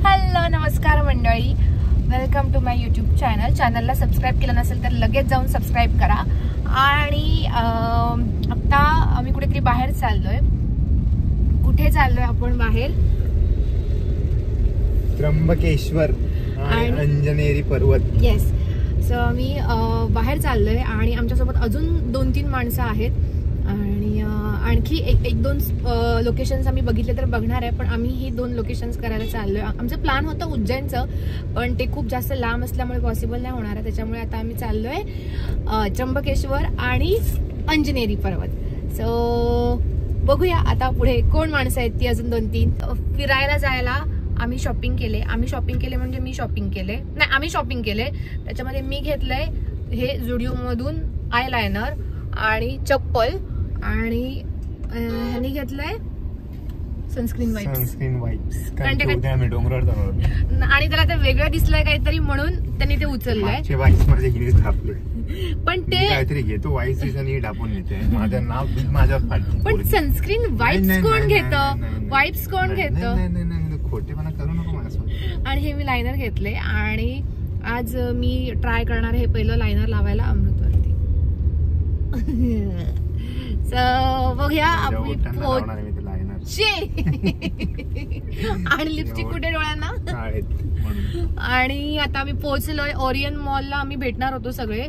Hello नमस्कार मंडळी, welcome to my YouTube channel. चॅनलला सबस्क्राईब केलं नसेल तर लगेच जाऊन सबस्क्राईब करा. आणि आता आम्ही कुठेतरी बाहेर चाललोय. कुठे चाललोय आपण बाहेर? त्र्यंबकेश्वर आणि अंजनेरी पर्वत. येस, सो आम्ही बाहेर चाललोय आणि आमच्यासोबत अजून 2-3 माणसं आहेत आणि आणखी एक दोन लोकेशन्स आम्ही बघितले तर बघणार आहे. पण आम्ही ही 2 लोकेशन्स करायला चाललोय. आमचं प्लॅन होतं उज्जैनचं, पण ते खूप जास्त लांब असल्यामुळे पॉसिबल नाही होणार आहे. त्याच्यामुळे आता आम्ही चाललोय त्र्यंबकेश्वर आणि अंजनेरी पर्वत. सो बघूया आता पुढे कोण माणसं आहेत ती. अजून 2-3 फिरायला जायला आम्ही शॉपिंग केले म्हणजे मी शॉपिंग केले नाही, आम्ही शॉपिंग केले. त्याच्यामध्ये मी घेतलंय हे झुडिओ मधून आयलायनर आणि चप्पल, आणि ह्यानी घेतलंय सनस्क्रीन वाइप्स. आणि त्याला ते वेगळं दिसलंय काहीतरी म्हणून त्यांनी ते उचललंय. पण ते काहीतरी घेतो वाईप्स आणि ढापून घेते. माझं नाव माझ्यावर फाडलं. पण सनस्क्रीन वाइप्स कोण घेतं? वाइप्स कोण घेतं? खोटेपणा करू नको माझ्यासोबत. आणि हे मी लायनर घेतले आणि आज मी ट्राय करणार हे पहिलं लायनर लावायला अमृतवरती. बघूया आणि लिपस्टिक कुठे डोळ्यांना. आणि आता आम्ही पोहोचलोय ओरियन मॉलला. आम्ही भेटणार होतो सगळे,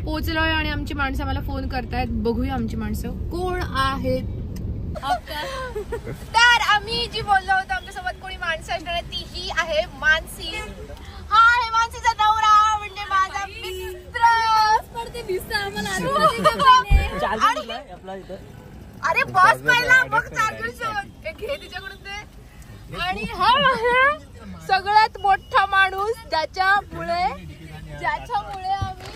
पोहोचलोय आणि आमची माणसं मला फोन करतायत. बघूया आमची माणसं कोण आहेत. तर आम्ही जी बोललो होतो आमच्यासोबत कोणी माणसं असणार ती ही आहे मानसी. हा आहे मानसीचा नवरा, म्हणजे माझा मित्र. अरे बस पहिला मग चार्जर शोध घे तिच्याकडून ते. आणि हा आहे सगळ्यात मोठा माणूस ज्याच्यामुळे आम्ही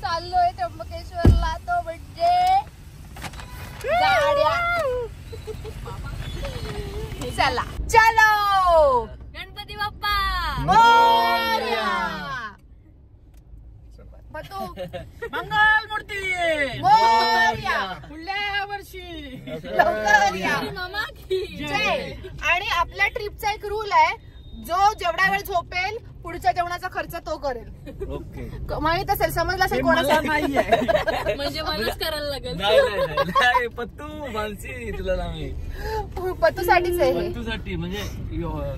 चाललोय त्र्यंबकेश्वरला, तो म्हणजे चला चलो गणपती बाप्पा मोरया. मंगल मूर्ती मोरया. पुढल्या वर्षी लवकर या. जय. आणि आपल्या ट्रिपचा एक रूल आहे, जो जेवढा वेळ झोपेल पुढच्या जेवणाचा खर्च तो करेल. ओके, माहित असेल, समजलं असेल कोणाला नाहीये म्हणजे मलाच करायला लागेल. नाही पत्तू मानसी तुला नाही, पत्तूसाठीच आहे. पत्तूसाठी म्हणजे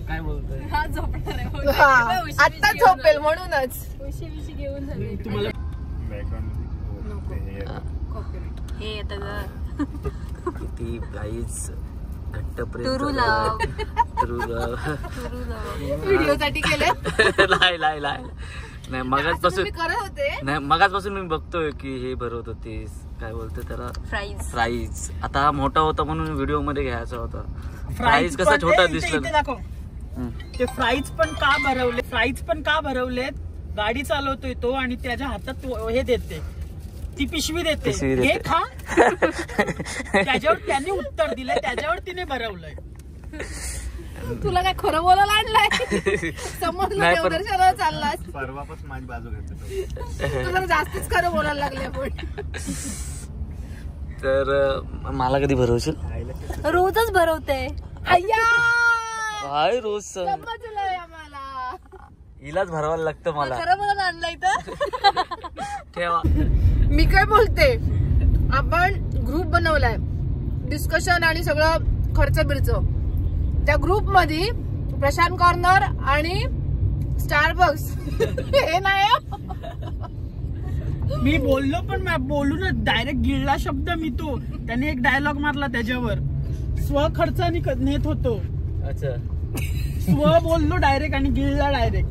काय बोलतोय, हा झोपणार आहे. आता झोपेल म्हणूनच विषय घेऊन झाले तुम्हाला. हे आता किती गाईज घट्ट व्हिडिओ साठी केले. नाही मगाचपासून मी बघतोय की हे भरवत होतीस, काय बोलतोय त्याला, फ्राईज. आता हा मोठा होता म्हणून व्हिडिओ मध्ये घ्यायचा होता. फ्राईज कसा छोटा दिसला. ते फ्राईज पण का भरवलेत, गाडी चालवतोय तो आणि त्याच्या हातात हे देते, ती पिशवी देते, हे खा. त्याच्यावर त्यांनी उत्तर दिलंय, त्याच्यावर तिने भरवलंय. तुला काय खरं बोलायला आणलंय? समजलं देवदर्शनाला चाललास. परवापासून माझी बाजू घेतली. तुला जास्तीच खरं बोलायला लागले आपण. तर मला कधी भरवशील? रोजच भरवते. अय्या हाय, रोज समजलंय आम्हाला. हिलाच भरवायला लागतं मला. खरं बोलायला आणलंय तर ठेवा. मी काय बोलते, आपण ग्रुप बनवलाय, डिस्कशन आणि सगळं खर्च बिर्च. त्या ग्रुप मध्ये प्रशांत कॉर्नर आणि स्टारबक्स हे नाही. मी बोललो पण बोलूनच डायरेक्ट गिळला शब्द मी. तो त्याने एक डायलॉग मारला त्याच्यावर, स्वखर्चाने नेत होतो. अच्छा, स्व बोललो डायरेक्ट आणि गिळला डायरेक्ट.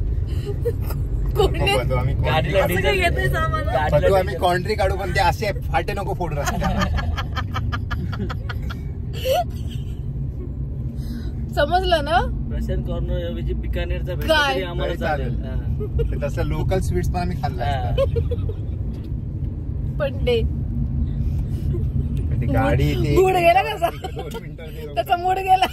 आम्ही कॉन्ट्री काढू पण ते असे फाटे नको फोडू. समजलं ना? प्रशांत कॉर्नर ऐवजी बिकानेरचा भेट आम्हाला चालेल. तसं लोकल स्वीट्स पण आम्ही खाल्ला. पण ते गाडी मूड गेला कसा, त्याचा मूड गेला.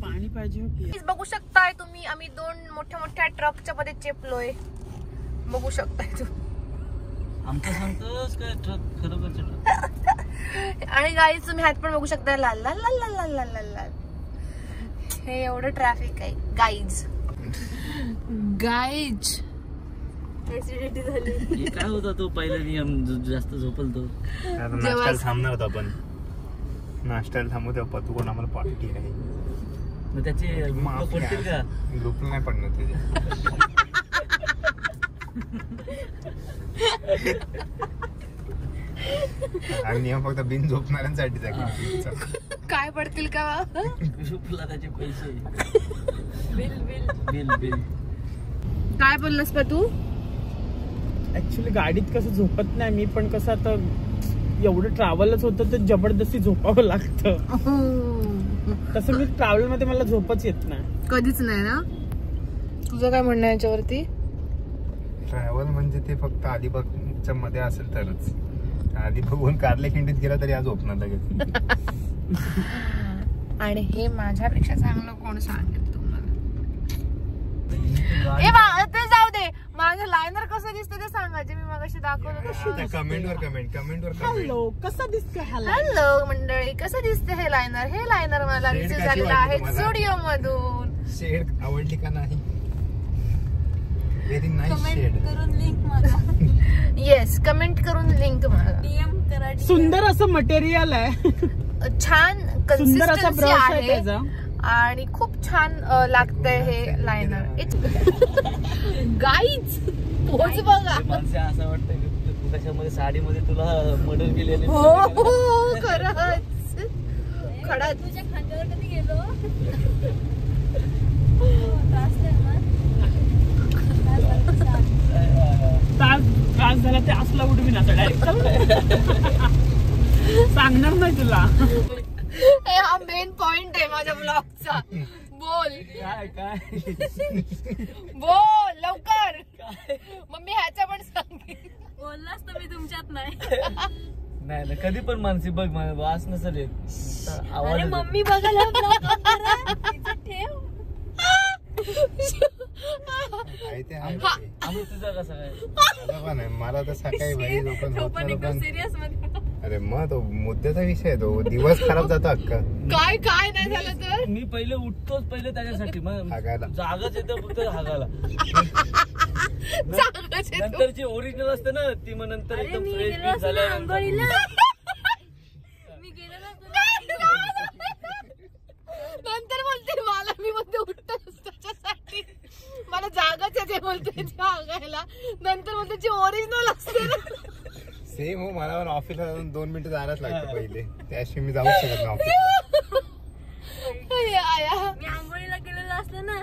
पाणी पाहिजे. बघू शकताय तुम्ही, आम्ही 2 मोठ्या ट्रकच्या मध्ये चेपलोय. बघू शकताय तू. आमचं सांगतोस काय ट्रक, खरोखरचं ट्रक. आणि गाईज तुम्ही हात पण बघू शकता, लाल लाल लाल लाल लाल लाल लाल. हे एवढं ट्रॅफिक आहे गाईज. गाईज ऍसिडिटी झाली. काय होता तो पहिला नियम, जास्त झोपल तो. नाश्त्याला थांबणार होता आपण, नाश्त्याला थांबू तेव्हा पतू कोण आम्हाला पार्टी आहे. मग त्याचे पडतील का? ग्रुपला नाही पडणार त्याचे. आणि नियम फक्त बिन झोपणाऱ्यांसाठीच आहे. काय पडतील का? ग्रुपला त्याचे पैसे. Bill bill bill bill. काय बोललास का तू? ऍक्च्युली गाडीत कसं झोपत नाही मी, पण कसं आता एवढं ट्रॅव्हलच होतं तर जबरदस्ती झोपावं लागतं. तसं मी ट्रॅव्हल मध्ये मला झोपच येत नाही, कधीच नाही ना. तुझं काय म्हणणं आहे याच्यावरती? ट्रॅव्हल म्हणजे ते फक्त अलिबागच्या मध्ये असेल तरच. आधी बघून कारले खिंडीत गेला तरी आज झोपणार लगेच. आणि हे माझ्यापेक्षा चांगलं कोण सांगेल तुम्हाला? ते जाऊ दे, माझं लायनर कसं दिसतं ते सांगायचे. मी मगाशी दाखवलं. कमेंट वर हॅलो कसं दिसतं हॅलो मंडळी, कसं दिसतं हे लायनर? हे लायनर मला रिसीव झालेलं आहे स्टुडिओ मधून. शेड आवडली का नाही? Very nice shade. करून लिंक मारा. येस, कमेंट करून लिंक मारा. डीएम करा. सुंदर असं मटेरियल आहे, छान सुंदर असा कन्सिस्टन्सी ब्रश आहे आहे त्याचा, आणि खूप छान लागतंय हे लायनर. गाईज पोच बघा. माणसे असं वाटतं की तू कशामध्ये साडीमध्ये तुला मर्डर केलेले. हो खरंच खडत. तुझ्या खांद्यावर कधी गेलो? त्रास आहे ना? त्रास झाला ते असला उडवी ना डायरेक्ट सांगणार नाही तुला. हा मेन पॉइंट आहे माझ्या ब्लॉगचा. बोल काय बोल लवकर. मग मी ह्याचा पण सांगेन. बोललास तर मी तुमच्यात नाही. नाही ना, कधी पण मानसी बघ मला वास नसेल येत. अरे आवाज मम्मी बघायला vlog करा. तिचं ठेव. आम्ही तुझा कसा काय? मला तर सकाळी भाई तो पण एकदम सिरियस मध्ये. अरे मग तो मुद्द्याचा विषय आहे, तो दिवस खराब जातो अक्का. काय काय नाही झालं तर मी पहिले उठतोच पहिले त्याच्यासाठी, मग हागायला. जागाच येतं फक्त हागाला. चांगलंच आहे तू. नंतर जी ओरिजिनल असते ना ती मग नंतर अरे एकदम मी फ्रेश गेलो असतो ना आंघोळीला. मी गेलो ना नंतर बोलते मला, मी म्हणते उठतो त्याच्यासाठी मला जागाच आहे ते बोलते सांगायला. नंतर बोलते जी ओरिजिनल असते ना. सेम हो, मला पण ऑफिसला जाऊन 2 मिनिटं जायलाच लागतं पहिले, त्याशिवाय मी जाऊच शकत नाही ऑफिसला. मी आंघोळीला गेलेलं असलं ना,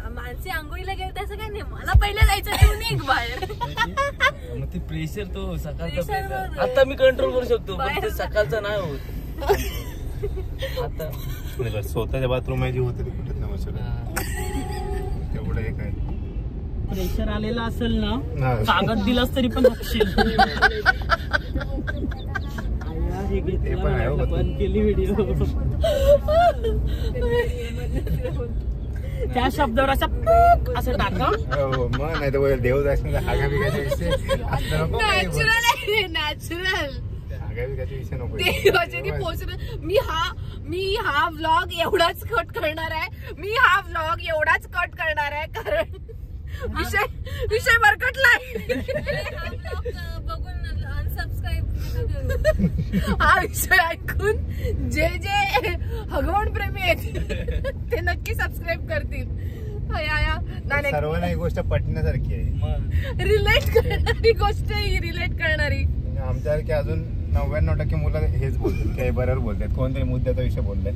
माणसे आंघोळीला गेले त्याचं काय नाही, मला पहिले जायचं तू निघ बाहेर. मग ती प्रेशर तो सकाळचा आता मी कंट्रोल करू शकतो, पण ते सकाळचा नाही होत. आता स्वतःच्या बाथरूम आहे जी होतं ते कुठेच नाही बसत. तेवढं एक आहे. प्रेशर आलेला असेल ना, कागद दिलास तरी पण बघशील. ते पण आहे हो, बंद केली व्हिडिओ. त्या शब्दावर असं टाका. मग नाही तर देव दर्शन हागा बिगाचा विषय नॅचरल आहे, नॅचरल. हागा बिगाचा विषय नको. देवाच्या पोहोचणं. मी हा व्लॉग एवढाच कट करणार आहे, कारण विषय भरकटलाय. बघून अनसबस्क्राईब करू. हा विषय ऐकून जे भगवान प्रेमी आहेत ते नक्की सबस्क्राईब करतील. सर्वांना ही गोष्ट पटण्यासारखी आहे, रिलेट करणारी गोष्ट ही, रिलेट करणारी. आमच्यासारखी अजून 99% मुलं हेच बोलतात, काही बरोबर बोलतात, कोणतरी मुद्द्याचा विषय बोलतात.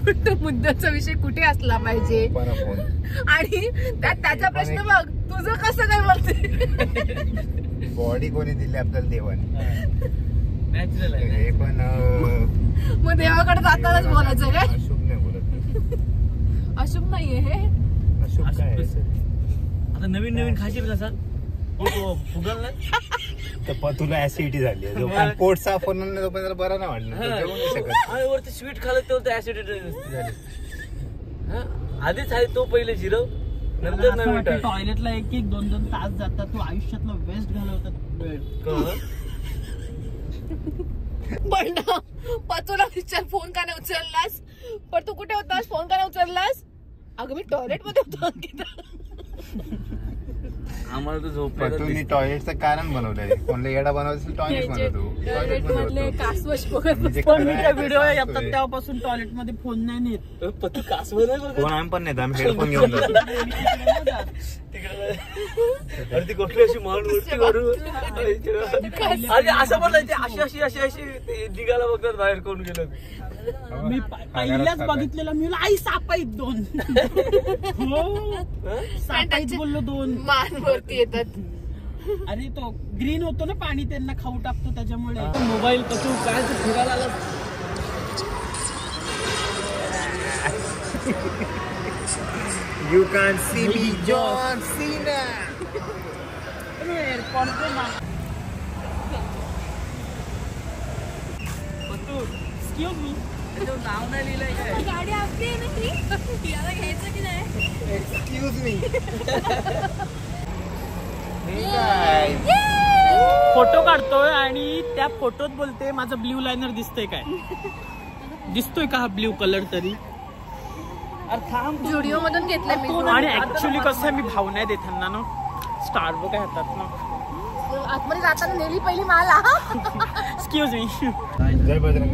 पण तो मुद्द्याचा विषय कुठे असला पाहिजे, आणि त्याचा प्रश्न बघ, तुझं कसं काय बोलते. बॉडी कोणी दिली आपल्याला देवाने, नॅचरल आहे हे पण. मग देवाकडे जातानाच बोलायचं काय? अशुभ नाही बोलत. अशुभ नाहीये हे. अशुभ काय? आता नवीन खाशील कसा फुगल नाही तर तुला ऍसिडिटी झाली, पोट साफ होणार नाही तोपर्यंत बरा नाही वाटणार, जेवू नाही शकत. आणि वरती स्वीट खाल्लं तर ऍसिडिटी झाली. आधीच आहे तो पहिले जिरव, नंतर नवीन. टॉयलेटला 1-2 तास जातात, तू आयुष्यातला वेस्ट घालवतात वेळ. पण तुला विचार, फोन का नाही उचललास? पण तू कुठे होतास? फोन का नाही उचललास? अगं मी टॉयलेट मध्ये होतो. आम्हाला तर झोप तुम्ही टॉयलेटचं कारण बनवलंय. कोणला येडा बनवायचं टॉयलेट बनवतो. पण मी त्या व्हिडिओ येतात तेव्हापासून टॉयलेट मध्ये फोन नाही नेत. पती कासव नाही फोन आम्ही पण नेत. आम्ही हेडफोन घेऊन जातो. ती कुठली अशी मान वरती करू असं बोलायचे. अशी अशी अशी निघाला बघतात बाहेर कोण गेलं. मी पहिल्याच बघितलेलं मी आई साप आहेत 2. हो साप आहेत बोललो 2 मान वरती येतात. अरे तो ग्रीन होतो ना पाणी त्यांना खाऊ टाकतो त्याच्यामुळे. मोबाईल कसं काय फिरायला आला. You can't see me, John Cena. Excuse me. नाव नाही लिहिलंय काय. गाडी आपली आहे ना ही, याला घ्यायचं की नाही. Excuse me. फोटो काढतोय आणि त्या फोटोत बोलते माझं ब्ल्यू लायनर दिसतोय काय. दिसतोय का हा ब्ल्यू कलर तरी. जुडिओ मधून घेतलंय मी. आणि ऍक्च्युली कसं मी भाव नाही देताना ना स्टारबक आहे हातात ना. आतमध्ये जाताना नेली पहिली मला. Excuse me.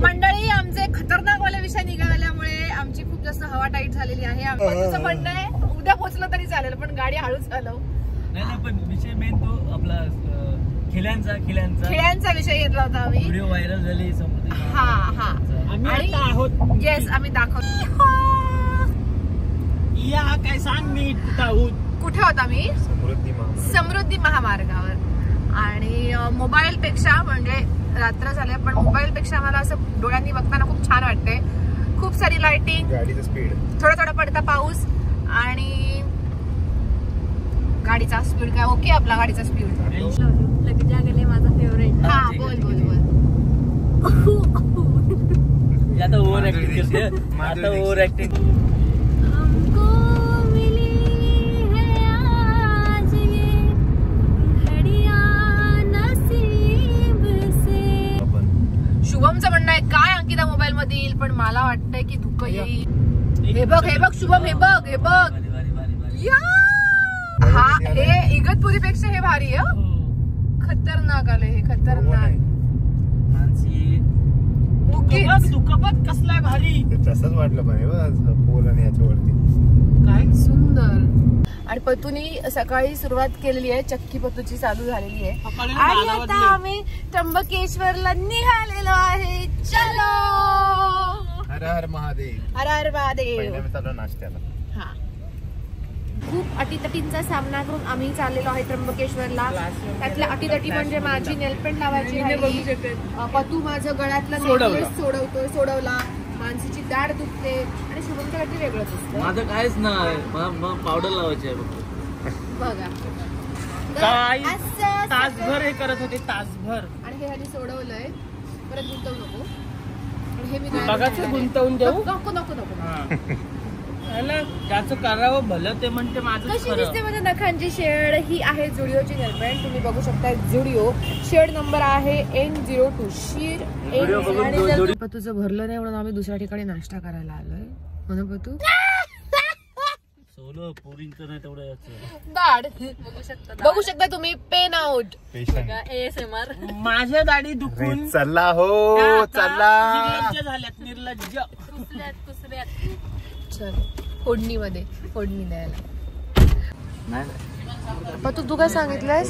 मंडळी आमचे खतरनाक वाले विषय निघाल्यामुळे आमची खूप जास्त हवा टाईट झालेली आहे. तुझं म्हणणं आहे उद्या पोहोचलं तरी चालेल पण गाडी हळूच चालव. नाही पण विषय मेन तो आपला खिल्यांचा विषय घेतला होता आम्ही. व्हिडिओ व्हायरल झाली. हा आम्ही आहोत. येस आम्ही दाखवतो. या काय सांग मी कुठे होता मी. समृद्धी महामार्गावर. आणि मोबाईल पेक्षा म्हणजे रात्र झाले पण मोबाईल पेक्षा मला असं डोळ्यांनी बघताना खूप छान वाटते. खूप सारी लाइटिंग, गाडीचं स्पीड, थोडा पडता पाऊस आणि गाडीचा स्पीड काय ओके. आपला गाडीचा स्पीड लग जा गले माझा फेवरेट. हा बोल. आता ओव्हर ऍक्टिंग करते. आता ओव्हर ऍक्टिंग. हमको मिली है आज ये घड़ियां नसीब से. शुभमचं म्हणणं आहे काय अंकिता मोबाईल मध्ये येईल पण मला वाटतंय की धुकं येईल. हे बघ शुभम, हे बघ या. हा हे इगतपुरी पेक्षा हे भारी आहे. खतरनाक आले हे. खतरनाक. दुखपत कसलाय भारी. तसंच वाटलं पाहिजे पोल आणि याच्यावरती काय सुंदर. आणि पतूनी सकाळी सुरुवात केलेली आहे. चक्की पतूची चालू झालेली आहे. आणि आता आम्ही त्र्यंबकेश्वरला निघालेलो आहे. चलो हर हर महादेव. हर हर महादेव. पहिल्या चालू नाश्त्याला. हा खूप अटीतटींचा सामना करून आम्ही चाललेलो आहे त्र्यंबकेश्वरला. त्यातल्या अटीतटी म्हणजे माझी नेलपेंट लावायची राहिली. पतू माझं गळ्यातला नेकलेस सोडवला. मानसीची दाढ दुखते आणि शुभमच्या काहीतरी वेगळंच असतं. माझं काहीच नाही. पावडर लावायची आहे बघा. काय तासभर हे करत होते. तासभर. आणि हे ह्याने सोडवलंय. परत गुंतवू नको. हे मी बघायचं गुंतवून देऊ. नको त्याचं करावं भलं ते म्हणते माझं. कशी दिसते माझ्या नखांची शेड. ही आहे जुडिओची नेलपेंट. तुम्ही बघू शकता जुडिओ. शेड नंबर आहे N02. तुझं भरलं नाही म्हणून आम्ही दुसऱ्या ठिकाणी नाश्ता करायला आलोय. म्हणून पतू सोलो पुरींचं नाही तेवढं दाढ बघू शकता तुम्ही. Pen out. ASMR. माझ्या दाढी दुखून चला हो चला. निर्लज्ज झाल्यात. निर्लज्ज. कुसल्यात. चल फोडणी द्यायला. नाही पण तू काय सांगितलंयस.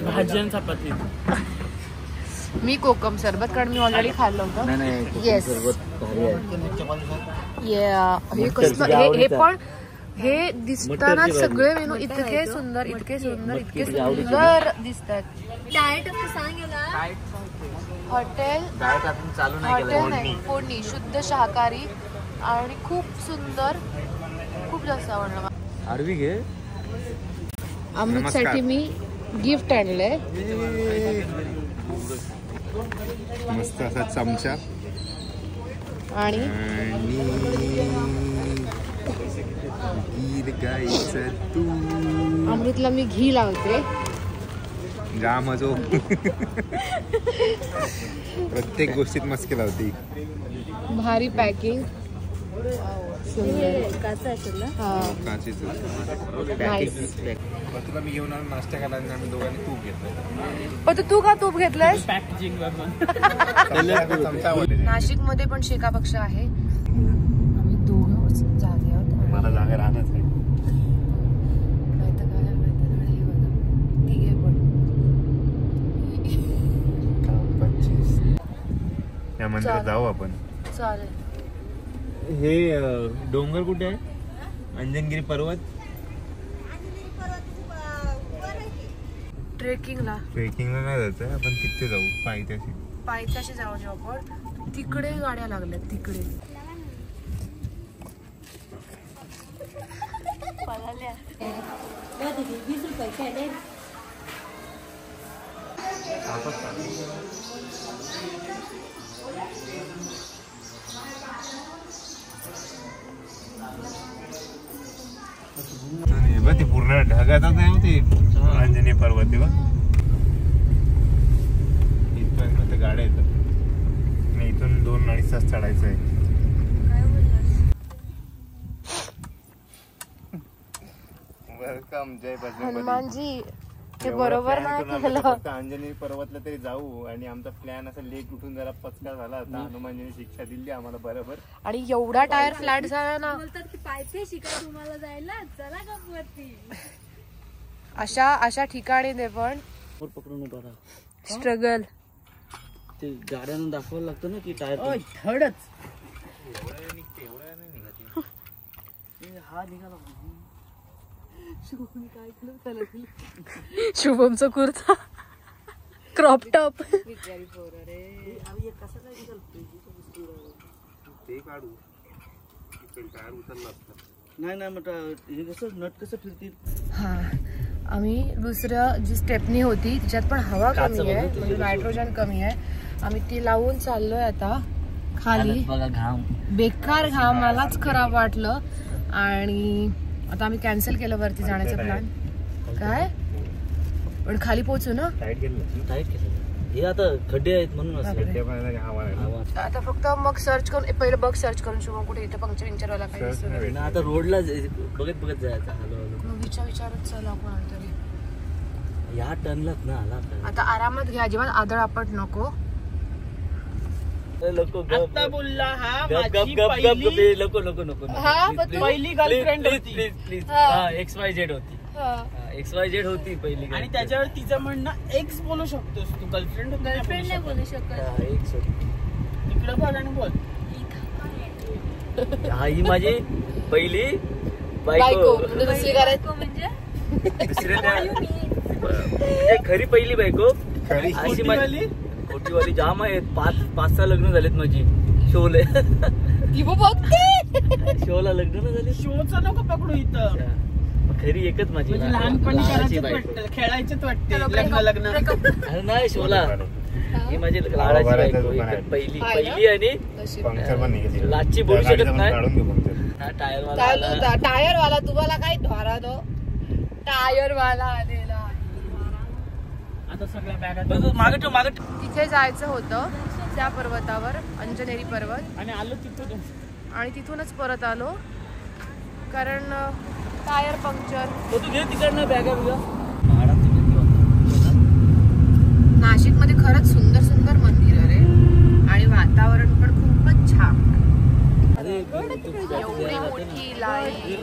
भाजी आणि चपाती. मी कोकम सरबत कारण मी ऑलरेडी खाल्लं होतं. येस. हे कसलं हे पण हे दिसताना सगळे मेनू इतके सुंदर दिसतात. डाएट सांग हॉटेल चालू नाही फोडणी शुद्ध शाकाहारी आणि खूप सुंदर. खूप जास्त आवडलं. आरवी घे. अमृतसाठी मी गिफ्ट आणलंय. मस्त असा चमचा आणि गीर गाईचं तूप. अमृतला मी घी लावते. जाम जो प्रत्येक गोष्टीत मस्के लावते. भारी पॅकिंग. तुला मी घेऊन नाश्ता करायला आणि आम्ही दोघांनी तूप घेतलं. पण तू का तूप घेतलंयस? पॅकेजिंग नाशिक मध्ये पण शेका पक्ष आहे. आम्ही दोघं जागे आहोत. मला जागा राहणारच आहे. नाही तर काय माहिती नाही बघा तिघे पण 25 या मंदिरात जाऊ आपण. चालेल. हे डोंगर कुठे आहे? अंजनगिरी पर्वत. ट्रेकिंगला नाही जायचं आपण तिथे जाऊ. पायथ्याशी जाऊ आपण. तिकडे गाड्या लागल्यात तिकडे. ते पूर्ण ढगातच नाही होते अंजनी पर्वत. इथपर्यंत गाड्या येतात. इथून 2-2.5 तास चढायचं आहे. वेलकम जय बजरंग. हनुमानजी ते बरोबर नाही केलं. अंजनी पर्वतला तरी जाऊ आणि आमचा प्लॅन असा लेट उठून जरा पचका झाला होता. हनुमानजीने शिक्षा दिली आम्हाला बरोबर. आणि एवढा टायर फ्लॅट झाला ना. बोलतात की पायथे शिका तुम्हाला जायला चला का वरती. अशा ठिकाणी ते पण पकडून उभा राहा. स्ट्रगल. ते गाड्यांना दाखवायला लागतं ना की टायर थर्डच हा निघाला. शुभमचा कुर्ता क्रॉप टॉप. ते काढू. टायर उचलला असता. नाही मग हे कसं नट कसं फिरतील. हा आम्ही दुसऱ्या जी स्टेपनी होती तिच्यात पण हवा कमी आहे म्हणजे नायट्रोजन कमी आहे. आम्ही ती लावून चाललोय आता खाली. बघा घाम बेकार घाम मलाच खराब वाटलं. आणि आता आम्ही कॅन्सल केलं वरती जाण्याचं प्लॅन. काय पण खाली पोहोचू ना. टाईट केलं हे आता खड्डे आहेत म्हणून आता फक्त मग सर्च करून पहिलं बघ सर्च करून शुभम कुठे इथे पंक्चर वाला काही दिसतो. आता रोडला बघत जायचं. विचारत चला आपण तरी या टर्नलाच ना आला. आता आरामात घ्या अजिबात आदळ आपट नको. आता बोलला हा नको पहिली गर्लफ्रेंड होती. प्लीज XYZ होती. XYZ होती पहिली. आणि त्याच्यावर तिचं म्हणणं एक्स बोलू शकतोस तू. गर्लफ्रेंड नाही बोलू शकत. इकडे बघ आणि बोल. हा ही माझी पहिली बायको दुसरी करायचं म्हणजे दुसऱ्या खरी पहिली बायको. अशी माझी खोटीवाली जाम आहेत. 5-6 लग्न झालेत माझी. शोले शोला लग्न झाले. शोचं नको पकडू इथं. खरी एकच माझी. लहानपणी खेळायचंच वाटते लग्न. नाही शोला ही माझी लाडाची बायको. पहिली आणि लाची बोलू शकत नाही. टायर वाला तुम्हाला काय धोरा दो. टायर वाला आलेला. आता सगळ्या बॅगा मागे तिथे जायचं होतं त्या पर्वतावर अंजनेरी पर्वत. आणि आलो तिथून आणि तिथूनच परत आलो कारण टायर पंक्चर. तू घे तिकडनं बॅगा बिगा. नाशिक मध्ये खरंच सुंदर सुंदर मंदिर रे आणि वातावरण पण खूपच छान. एवढी मोठी लाईन.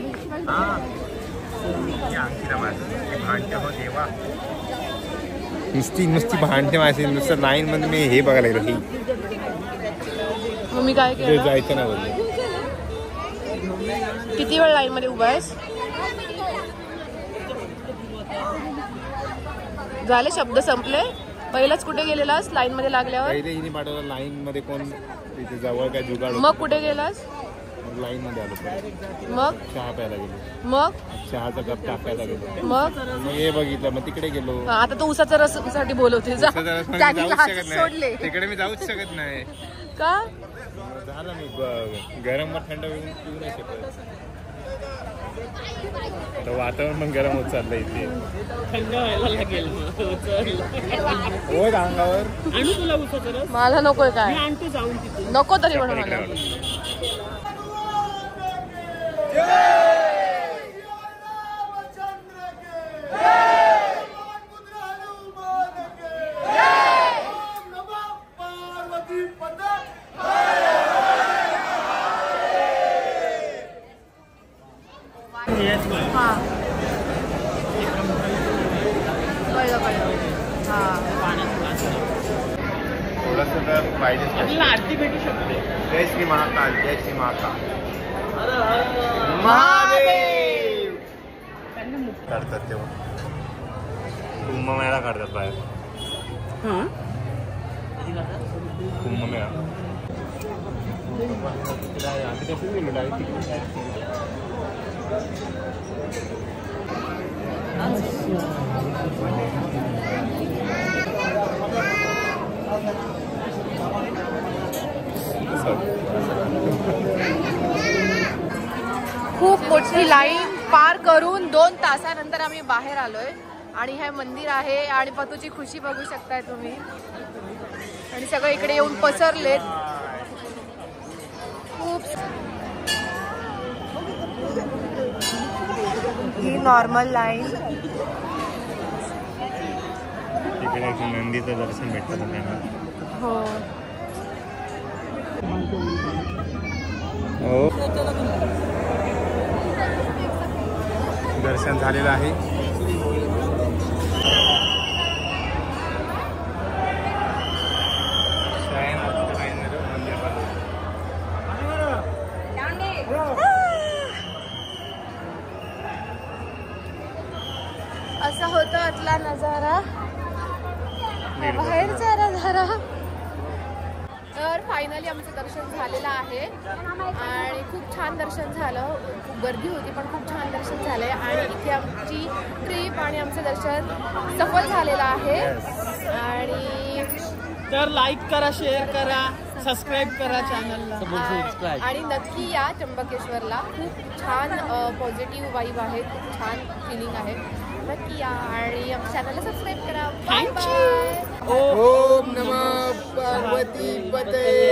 नुसती भांडते माझी. नुसतं लाईन मध्ये मी हे बघायला गेलो. मग मी काय केलं जायचं ना बोलले. किती वेळ लाईन मध्ये उभा आहेस. झाले शब्द संपले. पहिलाच कुठे गेलेलास लाईन मध्ये लागल्यावर. पहिले हिने पाठवलं लाईन मध्ये कोण तिथे जवळ काय जुगाड. मग कुठे गेलास. लाईन मध्ये आलो. मग चहा प्यायला गेलो. मग चहाचा कप टाकायला गेलो. मग हे बघितलं. मग तिकडे गेलो. आता तू उसाचा रस साठी बोलवते. सोडले तिकडे मी जाऊच शकत नाही. का झालं मी गरम व थंड पिऊ नाही शकत. वातावरण पण गरम होत चाललंय इथे. थंड व्हायला लागेल. हो अंगावर आणू तुला उसाचा रस. मला नकोय. काय आणतो जाऊन तिथे. नको तरी पण मला आरती भेटू शकते. जय श्री महाकाल, जय श्री महाकाल महादेव काढतात तेव्हा कुंभमेळा काढतात बाहेर. कुंभमेळा खूप मोठी लाईन पार करून 2 तासानंतर आम्ही बाहेर आलोय आणि हे मंदिर आहे आणि पतूची खुशी बघू शकताय तुम्ही आणि सगळे इकडे येऊन पसरलेत. खूप ही नॉर्मल लाईन. इकडे नंदीचं दर्शन भेटतं तुम्हाला. हो हो दर्शन झालेलं आहे. असा होता आतला नजारा, बाहेरचा नजारा. तर फायनली आमचं दर्शन झालेलं आहे आणि खूप छान दर्शन झालं. खूप गर्दी होती पण खूप छान दर्शन झालंय आणि इथे आमची ट्रिप आणि आमचं दर्शन सफल झालेलं आहे. आणि तर लाईक करा, शेअर करा, सबस्क्राईब करा चॅनलला आणि नक्की या त्र्यंबकेश्वरला. खूप छान पॉझिटिव्ह वाईब आहे, खूप छान फिलिंग आहे. नक्की या आणि आमच्या चॅनलला सबस्क्राईब करा. Bye bye. ओम नमः पार्वती पते.